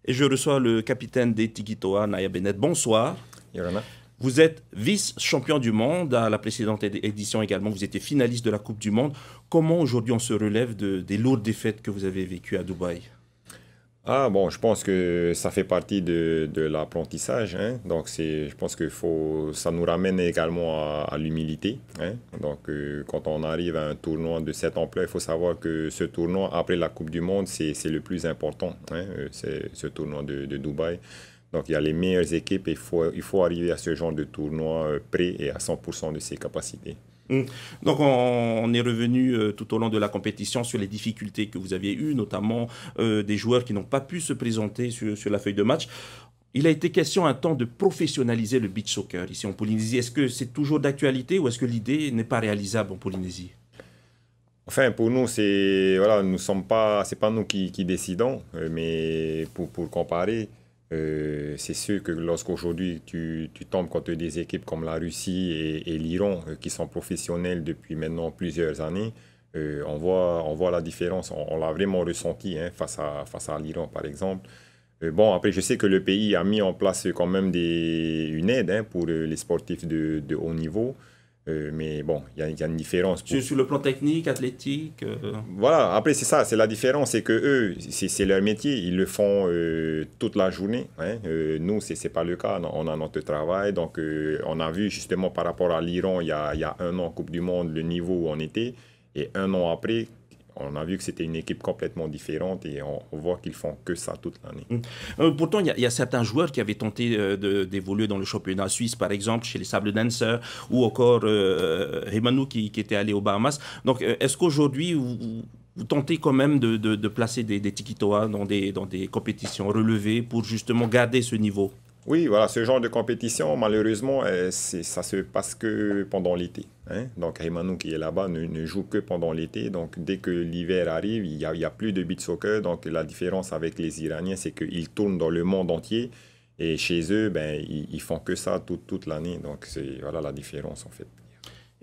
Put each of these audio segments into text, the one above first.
Et je reçois le capitaine des Tiki Toa, Naya Bennett. Bonsoir. Yorana. Vous êtes vice-champion du monde à la précédente édition également. Vous étiez finaliste de la Coupe du Monde. Comment aujourd'hui on se relève des lourdes défaites que vous avez vécues à Dubaï? Ah bon, je pense que ça fait partie de l'apprentissage, hein. Donc je pense que ça nous ramène également à l'humilité, hein. Donc quand on arrive à un tournoi de cette ampleur, il faut savoir que ce tournoi, après la Coupe du Monde, c'est le plus important, hein. C'est ce tournoi de Dubaï. Donc il y a les meilleures équipes et il faut arriver à ce genre de tournoi prêt et à 100% de ses capacités. Donc on est revenu tout au long de la compétition sur les difficultés que vous aviez eues, notamment des joueurs qui n'ont pas pu se présenter sur la feuille de match. Il a été question un temps de professionnaliser le beach soccer ici en Polynésie. Est-ce que c'est toujours d'actualité ou est-ce que l'idée n'est pas réalisable en Polynésie? Enfin, pour nous, voilà, nous sommes pas, c'est pas nous qui décidons, mais pour comparer, c'est sûr que lorsqu'aujourd'hui tu tombes contre des équipes comme la Russie et l'Iran, qui sont professionnelles depuis maintenant plusieurs années, on voit la différence. On l'a vraiment ressenti, hein, face à l'Iran, par exemple. Bon, après, je sais que le pays a mis en place quand même une aide, hein, pour les sportifs de haut niveau. Mais bon, il y a une différence. Sur le plan technique, athlétique Voilà, après c'est ça, c'est la différence, c'est que eux, c'est leur métier, ils le font toute la journée, hein. Nous, c'est pas le cas, on a notre travail, donc on a vu justement par rapport à l'Iran, il y a un an, Coupe du Monde, le niveau où on était, et un an après, on a vu que c'était une équipe complètement différente et on voit qu'ils font que ça toute l'année. Pourtant, il y a certains joueurs qui avaient tenté d'évoluer dans le championnat suisse, par exemple, chez les Sable Dancers, ou encore Hemanou qui était allé aux Bahamas. Donc, est-ce qu'aujourd'hui, vous tentez quand même de placer des Tiki Toa dans des compétitions relevées pour justement garder ce niveau? Oui, voilà, ce genre de compétition, malheureusement, ça se passe que pendant l'été, hein. Donc, Raymanu qui est là-bas ne joue que pendant l'été. Donc, dès que l'hiver arrive, il y a plus de beach soccer. Donc, la différence avec les Iraniens, c'est qu'ils tournent dans le monde entier. Et chez eux, ben, ils font que ça toute l'année. Donc, c'est voilà la différence, en fait.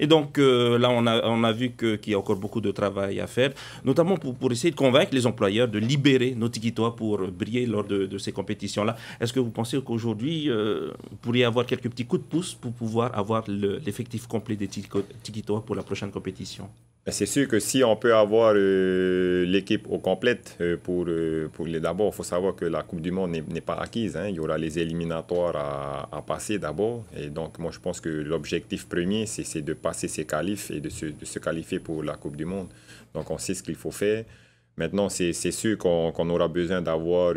Et donc là, on a vu qu'il y a encore beaucoup de travail à faire, notamment pour essayer de convaincre les employeurs de libérer nos Tikitois pour briller lors de ces compétitions-là. Est-ce que vous pensez qu'aujourd'hui, vous pourriez avoir quelques petits coups de pouce pour pouvoir avoir l'effectif complet des Tikitois pour la prochaine compétition? Ben, c'est sûr que si on peut avoir l'équipe au complète pour les d'abord, il faut savoir que la Coupe du Monde n'est pas acquise, hein. Il y aura les éliminatoires à passer d'abord. Et donc, moi, je pense que l'objectif premier, c'est de passer ces qualifs et de se qualifier pour la Coupe du Monde. Donc, on sait ce qu'il faut faire. Maintenant, c'est sûr qu'on aura besoin d'avoir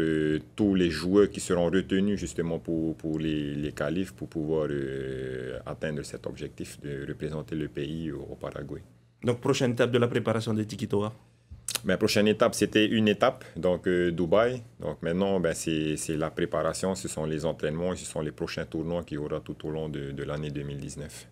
tous les joueurs qui seront retenus justement pour les qualifs pour pouvoir atteindre cet objectif de représenter le pays au Paraguay. Donc, prochaine étape de la préparation des Tikitoa? La prochaine étape, c'était une étape, donc Dubaï. Donc maintenant, ben, c'est la préparation, ce sont les entraînements, ce sont les prochains tournois qu'il y aura tout au long de l'année 2019.